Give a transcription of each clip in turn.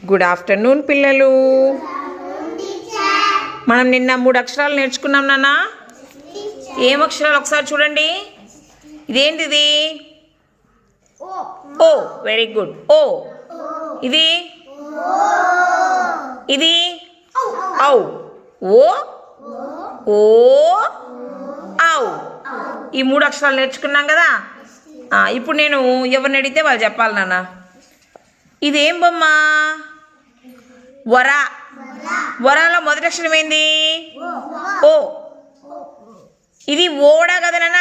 Good afternoon పిల్లలు. మనం నిన్న 3 అక్షరాలు నేర్చుకున్నాం నాన్న. ఏం అక్షరాలు ఒకసారి చూడండి. ఇదేంటిది? ఓ. Very good. ఓ. ఇది ఇది ఔ. ఓ ఓ ఔ. ఈ 3 అక్షరాలు నేర్చుకున్నాం కదా. ఇప్పుడు నేను ఎవరిని అడిగితే వాళ్ళు చెప్పాలి నాన్న. ఇదేం బొమ్మ? వర. వరాలో మొదటి అక్షరం ఏంది? ఓ. ఇది ఓడా కదా నాన్న.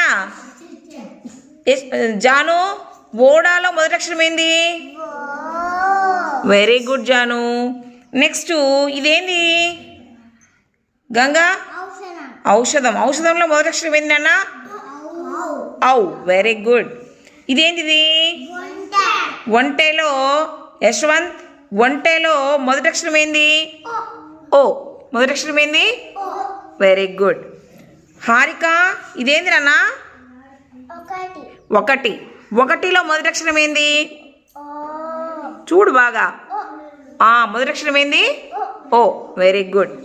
జాను, ఓడాలో మొదటి అక్షరం ఏంది? Very good Janu. నెక్స్ట్ ఇదేంది? గంగా, ఔషధం. ఔషధంలో మొదటి అక్షరం ఏంది నాన్న? ఔ. Very good. ఇదేంటిది? వంటేలో యశ్వంత్, వంటేలో మొదటి అక్షరం ఏంది? ఓ. మొదటి అక్షరం ఏంది? Very good. హారిక, ఇదేంది నాన్న? ఒకటి. ఒకటిలో మొదటి అక్షరం ఏంది? చూడు బాగా. మొదటి అక్షరం ఏంది? ఓ. Very good.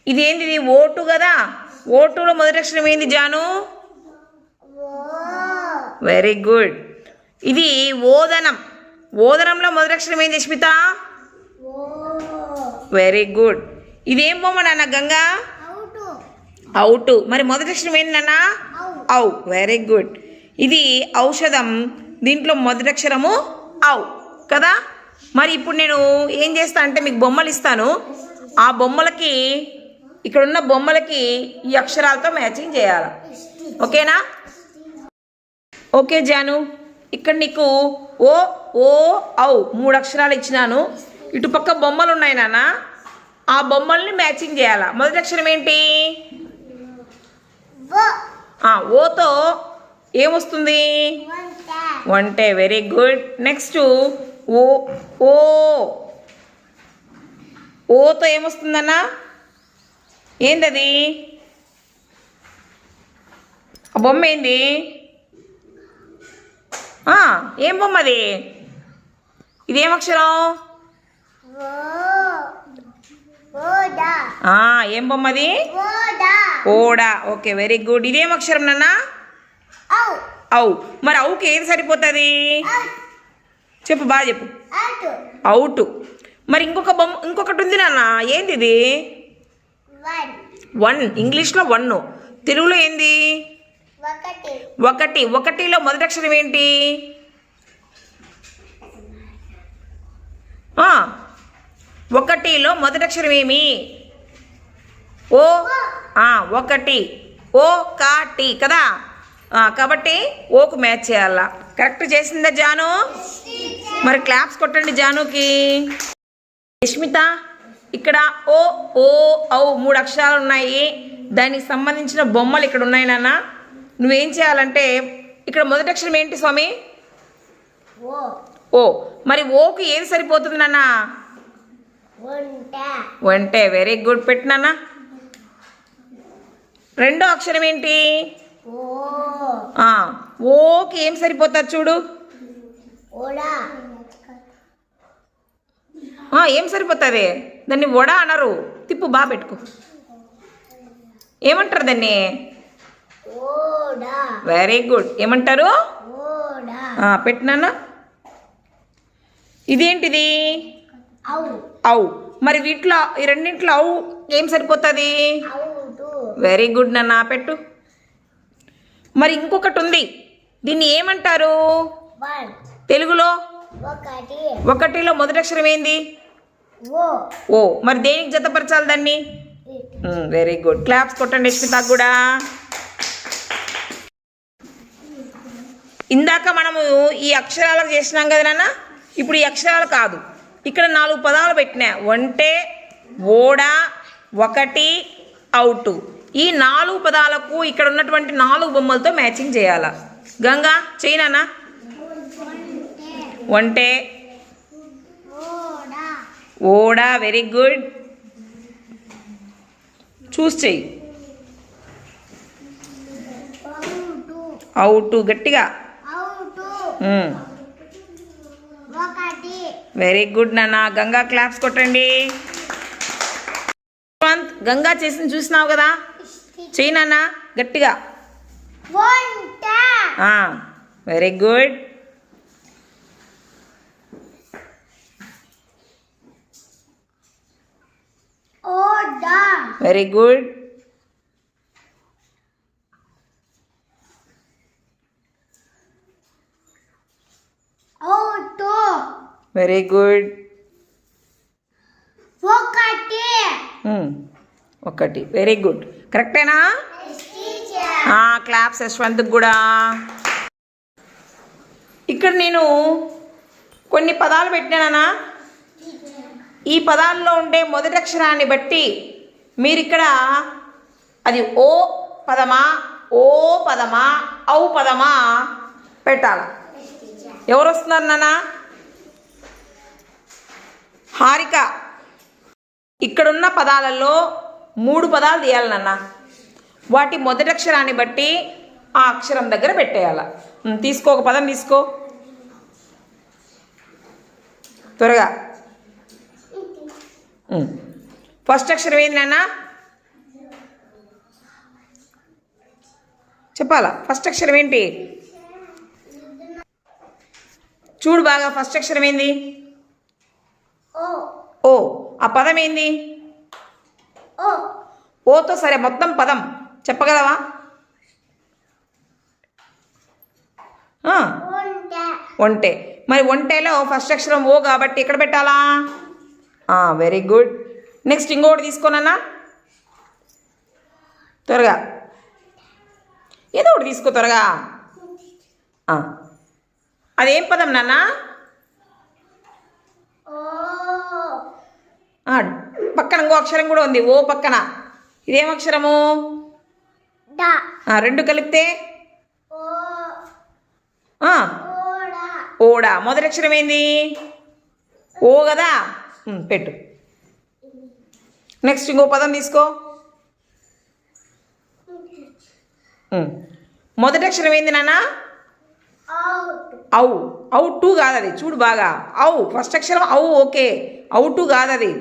ఇదేంటిది? ఓటు కదా. ఓటులో మొదటి అక్షరం ఏంది జాను? Very good. ఇది ఓదనం. ఓదనంలో మొదటి అక్షరం ఏంది స్మిత? Very good. ఇదేం బొమ్మ నాన్న? గంగా, అవుటు. మరి మొదటి అక్షరం ఏంది నాన్న? ఔ. Very good. ఇది ఔషధం. దీంట్లో మొదటి అక్షరము ఔ కదా. మరి ఇప్పుడు నేను ఏం చేస్తా అంటే మీకు బొమ్మలు ఇస్తాను. ఆ బొమ్మలకి, ఇక్కడున్న బొమ్మలకి ఈ అక్షరాలతో మ్యాచింగ్ చేయాలి. ఓకేనా? ఓకే జాను. ఇక్కడ నీకు ఓ ఓ ఔ 3 అక్షరాలు ఇచ్చినాను. ఇటుపక్క బొమ్మలు ఉన్నాయి నాన్న. ఆ బొమ్మల్ని మ్యాచింగ్ చేయాలా. మొదటి అక్షరం ఏంటి? ఓతో ఏమొస్తుంది? వంటే. Very good. నెక్స్ట్ ఓ ఓ ఓతో ఏమొస్తుందన్న? ఏంటది? ఆ బొమ్మ ఏంది? ఏం బొమ్మ అది? ఇదేం అక్షరం? ఏం బొమ్మ అది? ఓడా. Okay, very good. ఇదేం అక్షరం నాన్న? ఔ. మరి ఔకి ఏది సరిపోతుంది? చెప్పు, బాగా చెప్పు. అవుటు. మరి ఇంకొకటి ఉంది నాన్న. ఏంది ఇది? 1. ఇంగ్లీష్లో 1. తెలుగులో ఏంది? ఒకటి. ఒకటిలో మొదటి అక్షరం ఏంటి? ఒకటిలో మొదటి అక్షరం ఏమి? ఓ. ఒకటి. ఓ కాటి కదా. కాబట్టి ఓకు మ్యాచ్ చేయాలా. కరెక్ట్ చేసిందా జాను? మరి క్లాప్స్ కొట్టండి జానుకి. యష్మిత, ఇక్కడ ఓ ఓ ఔ 3 అక్షరాలు ఉన్నాయి. దానికి సంబంధించిన బొమ్మలు ఇక్కడ ఉన్నాయి నాన్న. నువ్వేం చేయాలంటే, ఇక్కడ మొదటి అక్షరం ఏంటి స్వామి? ఓ. మరి ఓకు ఏది సరిపోతుంది నాన్న? వంటే. Very good. పెట్టినానా. రెండో అక్షరం ఏంటి? ఓకి ఏం సరిపోతుంది చూడు. ఏం సరిపోతుంది? దాన్ని వడ అనరు. తిప్పు, బాగా పెట్టుకో. ఏమంటారు దాన్ని? Very good. ఏమంటారు? పెట్టినానా. ఇదేంటిది? ఔ. మరి వీటిలో, ఈ రెండింటిలో ఔ ఏం సరిపోతుంది? వెరీ గుడ్ నాన్న. పెట్టు. మరి ఇంకొకటి ఉంది. దీన్ని ఏమంటారు తెలుగులో? ఒకటిలో మొదటి అక్షరం ఏంది? ఓ. మరి దేనికి జతపరచాలి దాన్ని? Very good. క్లాప్స్ కొట్టండి యష్మిత కూడా. ఇందాక మనము ఈ అక్షరాలకు చేసినాం కదా నాన్న. ఇప్పుడు ఈ అక్షరాలు కాదు. ఇక్కడ 4 పదాలు పెట్టినా. వంటే, ఓడా, ఒకటి, అవుటు. ఈ 4 పదాలకు ఇక్కడ ఉన్నటువంటి 4 బొమ్మలతో మ్యాచింగ్ చేయాలా. గంగా, చేయనా? వంటే, ఓడా. Very good. చూసి చెయ్యి. అవుటు. గట్టిగా. వెరీ గుడ్ నాన్న. గంగా క్లాప్స్ కొట్టండి. గంగా చేసింది చూసినావు కదా, చెయ్యి నాన్న గట్టిగా. Very good. Very good. Very good. ఒకటి. Very good. కరెక్టేనా? క్లాప్స్ యశ్వంత్కి కూడా. ఇక్కడ నేను కొన్ని పదాలు పెట్టినానా, ఈ పదాల్లో ఉండే మొదటి అక్షరాన్ని బట్టి మీరు ఇక్కడ అది ఓ పదమా, ఓ పదమా, ఔ పదమా పెట్టాల. ఎవరు వస్తున్నారు నాన్న? హారిక. ఇక్కడున్న పదాలలో 3 పదాలు తీయాలి నాన్న. వాటి మొదటి అక్షరాన్ని బట్టి ఆ అక్షరం దగ్గర పెట్టేయాల. తీసుకో, ఒక పదం తీసుకో త్వరగా. ఫస్ట్ అక్షరం ఏంది నాన్న? చెప్పాలా? ఫస్ట్ అక్షరం ఏంటి? చూడు బాగా. ఫస్ట్ అక్షరం ఏంది? ఓ. ఆ పదం ఏంది? ఓతో సరే మొత్తం పదం చెప్పగలవా? ఒంటె. మరి ఒంటెలో ఫస్ట్ అక్షరం ఓ కాబట్టి ఎక్కడ పెట్టాలా? Very good. నెక్స్ట్ ఇంకొకటి తీసుకోనన్నా త్వరగా. ఏదో ఒకటి తీసుకో త్వరగా. అదేం పదం నాన్న? పక్కన ఇంకో అక్షరం కూడా ఉంది, ఓ పక్కన. ఇదేం అక్షరము? రెండు కలిపితే ఓడా. మొదటి అక్షరం ఏంది? ఓ కదా, పెట్టు. నెక్స్ట్ ఇంకో పదం తీసుకో. మొదటి అక్షరం ఏంది నాన్న? ఔ. ఔ టూ కాదు అది, చూడు బాగా. ఔ ఫస్ట్ అక్షరం ఔ, ఓకే. ఔ టూ కాదు అది,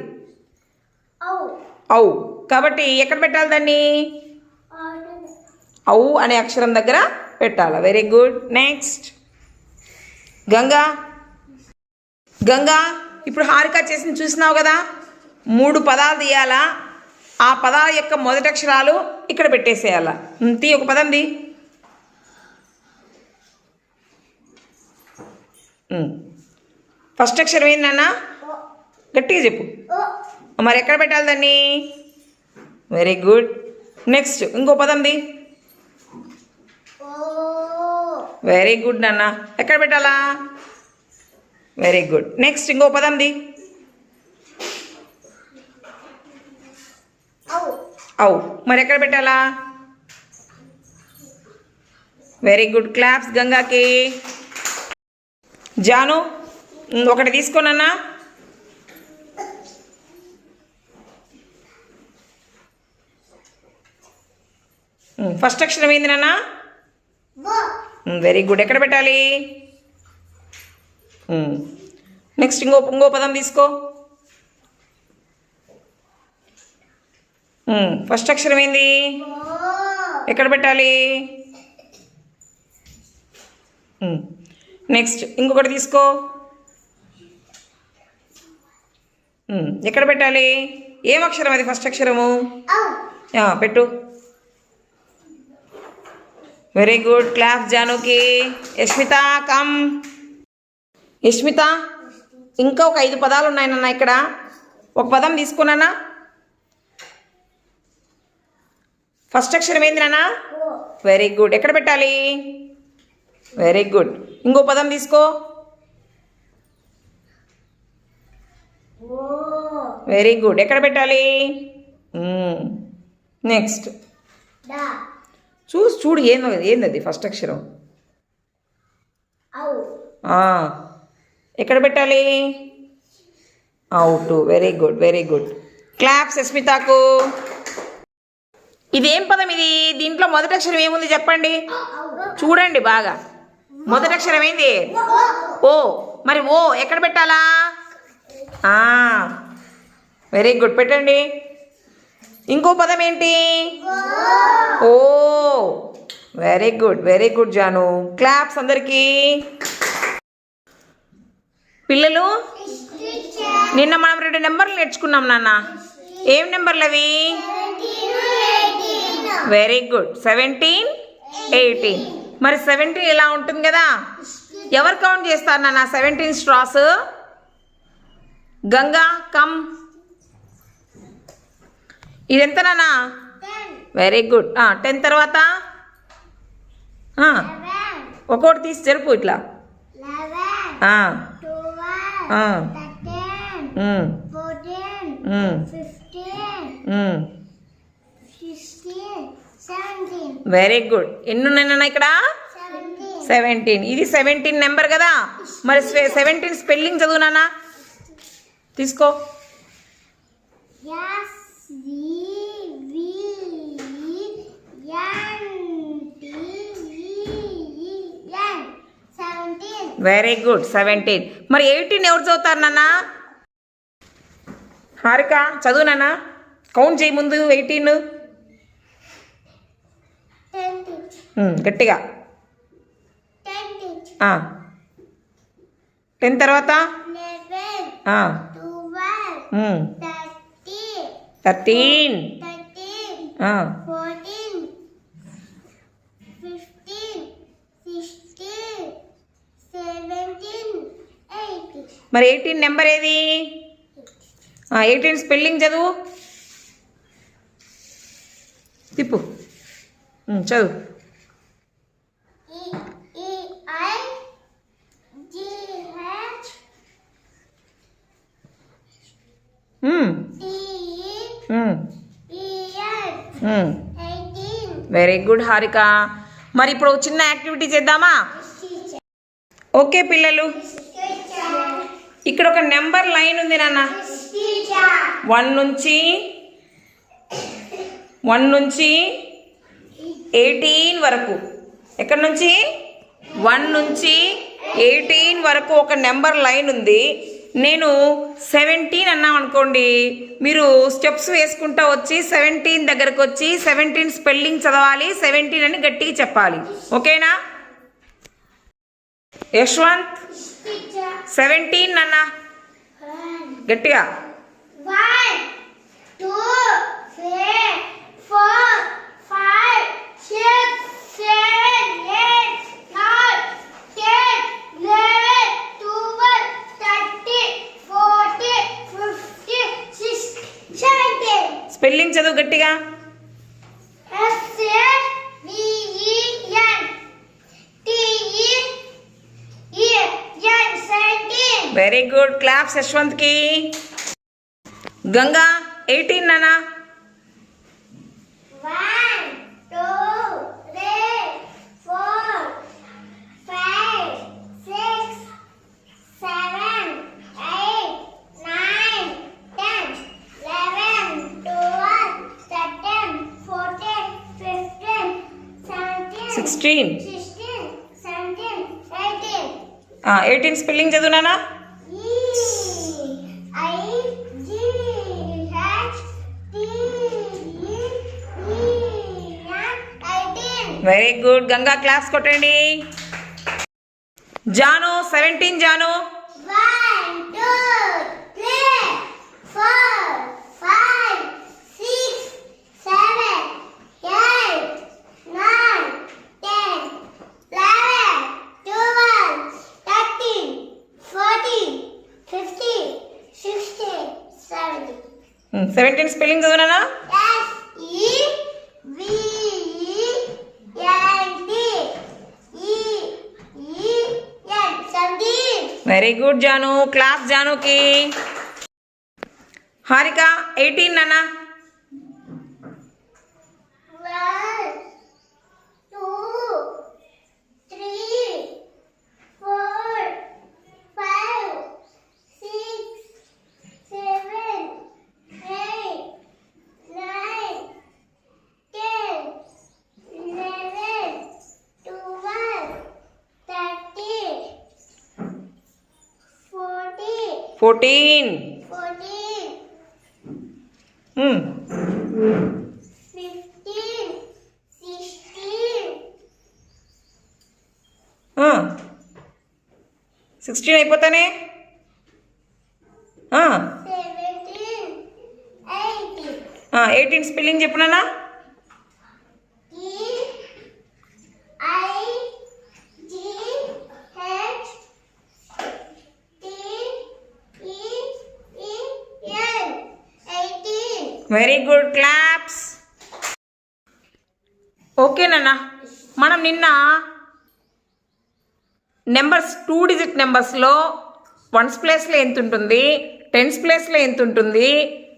ఔ. కాబట్టి ఎక్కడ పెట్టాలి దాన్ని? ఔ అనే అక్షరం దగ్గర పెట్టాలి. Very good. Next Ganga. Ganga, ఇప్పుడు హారిక చేసింది చూసినావు కదా, 3 పదాలు తీయాలా. ఆ పదాల యొక్క మొదటి అక్షరాలు ఇక్కడ పెట్టేసేయాల. తీ, ఒక పదం ది. ఫస్ట్ అక్షరం ఏంది నాన్న? గట్టిగా చెప్పు. మరి ఎక్కడ పెట్టాలి దాన్ని? Very good. నెక్స్ట్ ఇంకో పదం ది. వెరీ గుడ్ నాన్న. ఎక్కడ పెట్టాలా? Very good. నెక్స్ట్ ఇంకో పదం ది. ఔ. మరి ఎక్కడ పెట్టాలా? Very good. క్లాప్స్ గంగాకి. జాను, ఒకటి తీసుకోనన్నా. ఫస్ట్ అక్షరం ఏంది నాన్న? Very good. ఎక్కడ పెట్టాలి? నెక్స్ట్ ఇంకో పదం తీసుకో. ఫస్ట్ అక్షరం ఏంది? ఎక్కడ పెట్టాలి? నెక్స్ట్ ఇంకొకటి తీసుకో. ఎక్కడ పెట్టాలి? ఏం అక్షరం అది? ఫస్ట్ అక్షరము పెట్టు. Very good. క్లాప్ జానుకి. యష్మిత కమ్. యష్మిత, ఇంకా ఒక 5 పదాలు ఉన్నాయి నాన్న ఇక్కడ. ఒక పదం తీసుకున్నానా? ఫస్ట్ అక్షరం ఏంది నాన్న? Very good. ఎక్కడ పెట్టాలి? Very good. ఇంకో పదం తీసుకో. Very good. ఎక్కడ పెట్టాలి? నెక్స్ట్ చూడు ఏంది ఫస్ట్ అక్షరం? ఎక్కడ పెట్టాలి? Out. Very good, very good. Claps యస్మితాకు. ఇదేం పదం ఇది? దీంట్లో మొదటి అక్షరం ఏముంది చెప్పండి, చూడండి బాగా. మొదటి అక్షరం ఏంది? ఓ. మరి ఓ ఎక్కడ పెట్టాలా? వెరీ గుడ్, పెట్టండి. ఇంకో పదం ఏంటి? ఓ. Very good, very good Janu. Claps అందరికీ. పిల్లలు, నిన్న మనం 2 నెంబర్లు నేర్చుకున్నాం నాన్న. ఏం నెంబర్లు అవి? Very good, 17, 18. మరి 17 ఇలా ఉంటుంది కదా, ఎవరు కౌంట్ చేస్తారు నాన్న 17 స్ట్రాస్? గంగా కమ్. ఇదెంత నాన్న? Very good. 10 తర్వాత ఒక్కోటి తీసి జరుపు ఇట్లా. 17. Very good. ఎన్ని ఉన్నాయన్నా ఇక్కడ? 17. ఇది 17 నెంబర్ కదా, మరి 17 స్పెల్లింగ్ చదువు నాన్న. తీసుకో. Very good, 17. మరి 18 ఎవరు చదువుతారు నాన్న? హారిక చదువు నాన్న. కౌంట్ చేయి ముందు 18. గట్టిగా. 10 తర్వాత 13, 14, 15, 16, 17, 18. మరి 18 నెంబర్ ఏది? 18 స్పెల్లింగ్ చదువు. తిప్పు, చదువు. Very good Harika. మరి ఇప్పుడు చిన్న యాక్టివిటీ చేద్దామా? ఓకే పిల్లలు, ఇక్కడ ఒక నెంబర్ లైన్ ఉంది నాన్న. 1 నుంచి 18 వరకు. ఎక్కడి నుంచి? 1 నుంచి 18 వరకు ఒక నెంబర్ లైన్ ఉంది. నేను 17 అన్నాం అనుకోండి, మీరు స్టెప్స్ వేసుకుంటూ వచ్చి 17 దగ్గరకు వచ్చి 17 స్పెల్లింగ్ చదవాలి, 17 అని గట్టిగా చెప్పాలి. ఓకేనా? యశ్వంత్ 17 అన్న గట్టిగా. 1, 2, 3, 4, 5, 6, 7, 8, 9, 10, 11, 12, 13, 14, 15, 16, 17. స్పెల్లింగ్ చదువు గట్టిగా. వెరీ గుడ్, క్లాప్స్ యశ్వంత్ కి. గంగా 18 నానా. 1, 2, 3, 4, 5, 6, 7, 8, 9, 10, 11, 12, 13, 14, 15, 17, 16, 17, 18. 18 స్పెల్లింగ్ చదువు నానా. వెరీ గుడ్, గంగా క్లాప్స్ కొట్టండి. జాను 17 జాను. 1, 2, 3, 4, 5, 6, 7, 8, 9, 10, 11, 12, 13, 14, 15, 16, 17. 17 స్పెల్లింగ్ చదువునా. వెరీ గుడ్ జాను, క్లాస్ జానుకి. హారిక 18 నానా. 1, 2, 3, 4, 5, 6, 7, 8, 9, 10, 11, 12, 13, 14. 14, Hmm. 15, 16, 16 అయిపోతానే 17, 18. 18 స్పెల్లింగ్ చెప్పు నాన్న. Very good, claps. ఓకే నాన్న, మనం నిన్న నెంబర్స్ 2 డిజిట్ నెంబర్స్లో వన్స్ ప్లేస్లో ఎంత ఉంటుంది, టెన్స్ ప్లేస్లో ఎంత ఉంటుంది,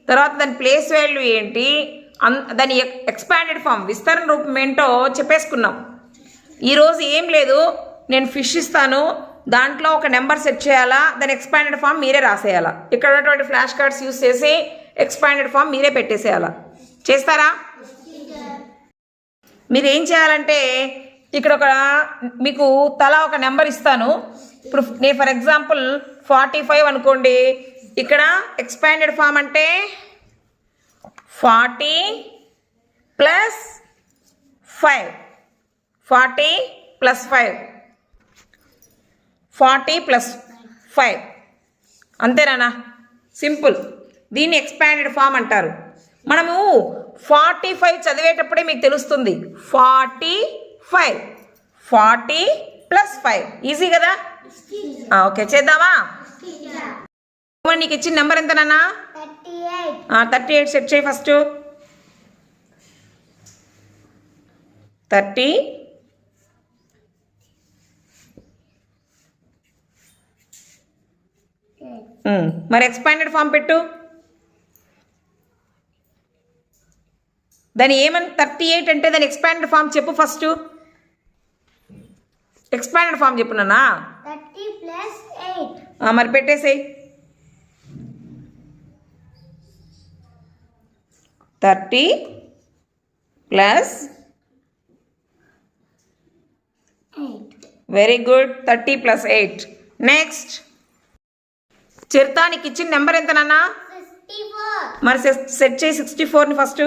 తర్వాత దాని ప్లేస్ వాల్యూ ఏంటి, దాని ఎక్స్పాండెడ్ ఫామ్ విస్తరణ రూపం ఏంటో చెప్పేసుకున్నాం. ఈరోజు ఏం లేదు, నేను ఫిష్ ఇస్తాను, దాంట్లో ఒక నెంబర్ సెట్ చేయాలా, దాని ఎక్స్పాండెడ్ ఫామ్ మీరే రాసేయాలా. ఇక్కడ ఉన్నటువంటి ఫ్లాష్ కార్డ్స్ యూస్ చేసి ఎక్స్పాండెడ్ ఫామ్ మీరే పెట్టేసేయాలా. చేస్తారా? మీరు ఏం చేయాలంటే ఇక్కడ మీకు తలా ఒక నెంబర్ ఇస్తాను. ఇప్పుడు నేను ఫర్ ఎగ్జాంపుల్ 45 అనుకోండి. ఇక్కడ ఎక్స్పాండెడ్ ఫామ్ అంటే 40 + 5, 40 + 5, 40 + 5 అంతేనా? సింపుల్. దీన్ని ఎక్స్పాండెడ్ ఫామ్ అంటారు. మనము 45 చదివేటప్పుడే మీకు తెలుస్తుంది. 45, 40 + 5 ఈజీ కదా? ఓకే, చేద్దామా? నీకు ఇచ్చిన నెంబర్ ఎంత నాన్న? 38 సెట్ చేయి ఫస్ట్. 30, మరి ఎక్స్పాండెడ్ ఫామ్ పెట్టు. దాని ఏమని 38 అంటే దాని ఎక్స్పాండెడ్ ఫామ్ చెప్పు ఫస్ట్. ఎక్స్పాండెడ్ ఫామ్ చెప్పు నాన్న. 30 + 8. మరి పెట్టేసేయి. 30 + 8. Very good, 30 + 8. నెక్స్ట్ చిరుతానికి ఇచ్చిన నెంబర్ ఎంత నాన్న? 64. మరి సెట్ చేయి 64ని ఫస్ట్.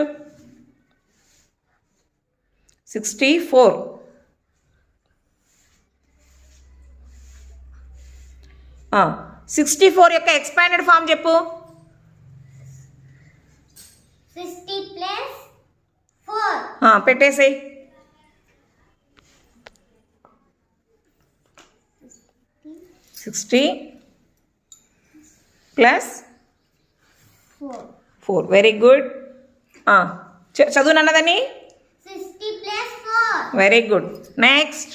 64. 64 యొక్క ఎక్స్పాండెడ్ ఫామ్ చెప్పు. 60 + 4. పెట్టేసేయి. 60 + 4. Very good. చదువు నన్నదని. 60 + 4. Very good. నెక్స్ట్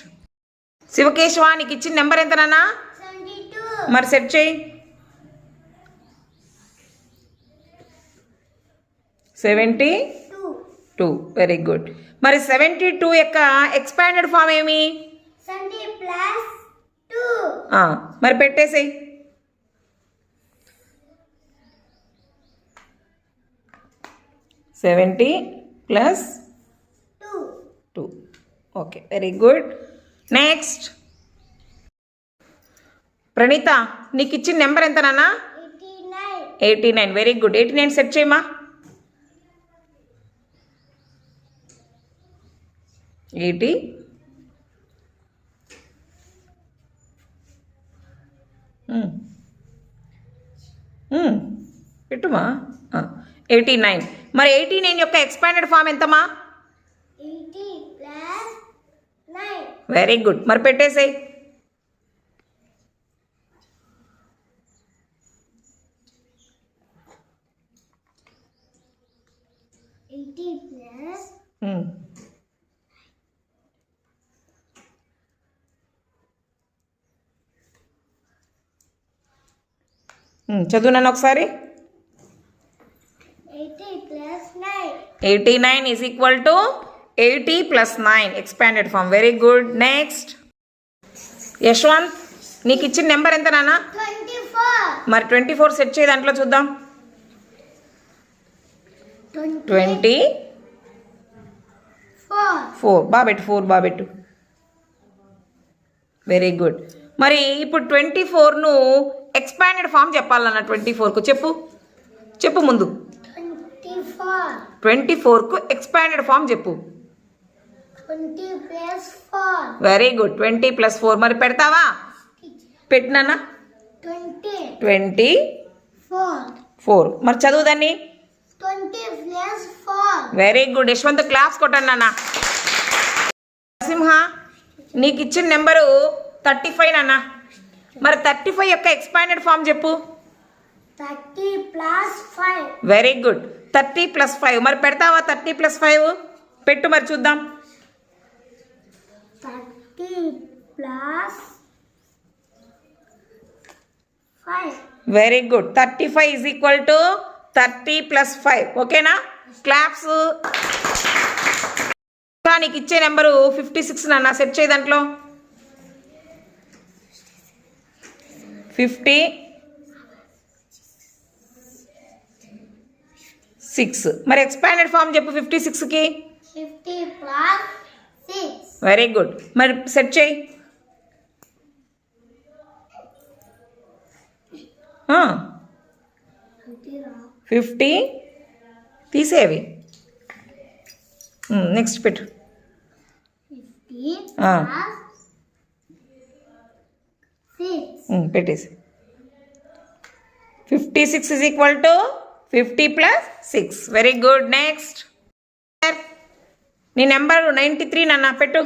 శివకేశవ, నీకు ఇచ్చిన నెంబర్ ఎంత నాన్న? 72. మరి సెట్ చేయి. 72. Very good. మరి 72 యొక్క ఎక్స్పాండెడ్ ఫామ్ ఏమి? 70 + 2. మరి పెట్టేసేయి. 70 + 2. Okay, very good. Next Praneetha, నీకు ఇచ్చిన నెంబర్ ఎంత నాన్న? 89. 89. Very good. 89 సెట్ చేయమా. 80. పెట్టుమా. 89. మరి 89 యొక్క ఎక్స్పాండెడ్ ఫామ్ ఎంతమా? 80 + 9. Very good. మరి పెట్టేసేయి. 80 + చదువు నన్ను ఒకసారి. 80 + 9. 89 = 80 + 9 expanded form. Very good. Next Yashwanth, నీకు ఇచ్చిన నెంబర్ ఎంత నాన్న? 24. మరి 24 సెట్ చేయి దాంట్లో చూద్దాం. 24. బాబెట్టు 4 బాబెట్టు. Very good. మరి ఇప్పుడు 24ను ఎక్స్పాండెడ్ ఫామ్ చెప్పాలన్న 24కు చెప్పు ముందు 24. 24కు ఎక్స్పాండెడ్ ఫామ్ చెప్పు 20 plus 4. వెరీ గుడ్ 20 + 4 మరి పెడతావా పెట్టినానా 20. 24 మరి చదువుదాన్ని 20 plus 4. Very good Yashwant class కొట్టండి నాన్న నరసింహ నీకు ఇచ్చిన నెంబరు 35 నాన్న మరి 35 యొక్క ఎక్స్పాండెడ్ ఫామ్ చెప్పు 30 plus 5. వెరీ గుడ్ 30 + 5 మరి పెడతావా 30 + 5 పెట్టు మరి చూద్దాం 30 plus 5. వెరీ గుడ్ 35 = 30 + 5 ఓకేనా క్లాప్స్ నీకు ఇచ్చే నెంబరు 56 నాన్న సెట్ చేయి దాంట్లో 56 మరి ఎక్స్పాండెడ్ ఫామ్ చెప్పు 56కి 50 plus 6. వెరీ గుడ్ మరి సెట్ చేయి 50 తీసేవి నెక్స్ట్ పెట్టు 50 Ah. plus 6. పెట్టేసి 56 = 50 + 6 వెరీ గుడ్ నెక్స్ట్ నీ నెంబర్ 93 నాన్న పెట్టు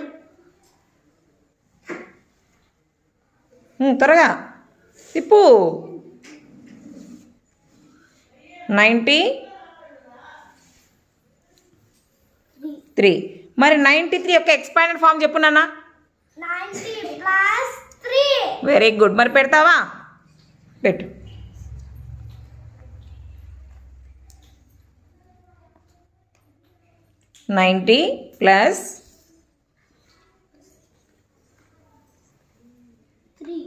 త్వరగా తిప్పు 93 మరి 93 యొక్క ఎక్స్పాండెడ్ ఫామ్ చెప్పు నాన్న 90 plus 3. వెరీ గుడ్ మరి పెడతావా పెట్టు 90 plus 3.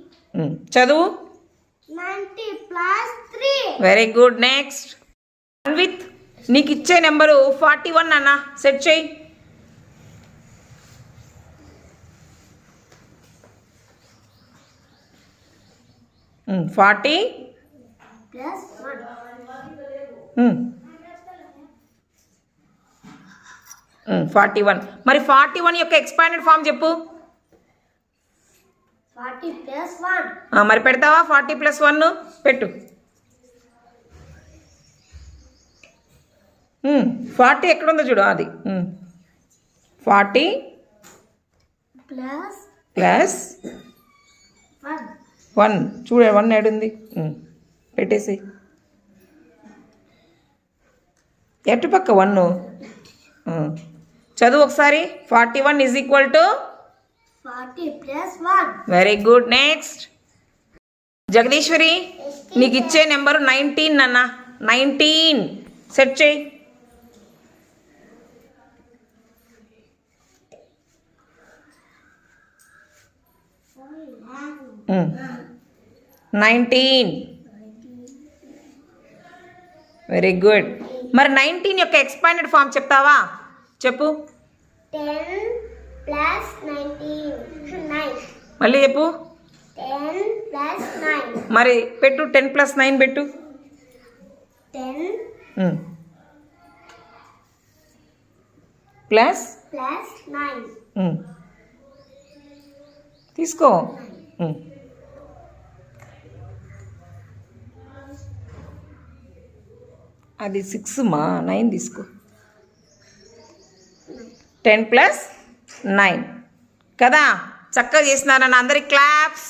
చదువు 90 plus 3. Very good next Anvith నీకు ఇచ్చే నెంబరు 41 అన్న సెట్ చేయి Plus 1. 41 మరి 41 యొక్క ఎక్స్పాండెడ్ ఫామ్ చెప్పు 40 plus 1. మరి పెడతావా 40 + 1 పెట్టు 40 ఎక్కడుందో చూడు అది 40 Plus ప్లస్ 1. 1 చూడ 1 ఏడుంది పెట్టేసి ఎటుపక్క 1 చదువు ఒకసారి 41 = 40 plus 1. Very good next Jagadeeswari నీకు ఇచ్చే నెంబరు 19 నాన్న 19 సెట్ చేయి 19 వెరీ గుడ్ మరి 19 యొక్క ఎక్స్పాండెడ్ ఫామ్ చెప్తావా చెప్పు 10 plus 19. 9. మళ్ళీ చెప్పు 10 plus 9. మరి పెట్టు 10 + 9 పెట్టు 10 ప్లస్ plus 9. తీసుకో అది 6 మా 9 తీసుకో 10 + 9 కదా చక్కగా చేసినారన్న అందరికి క్లాప్స్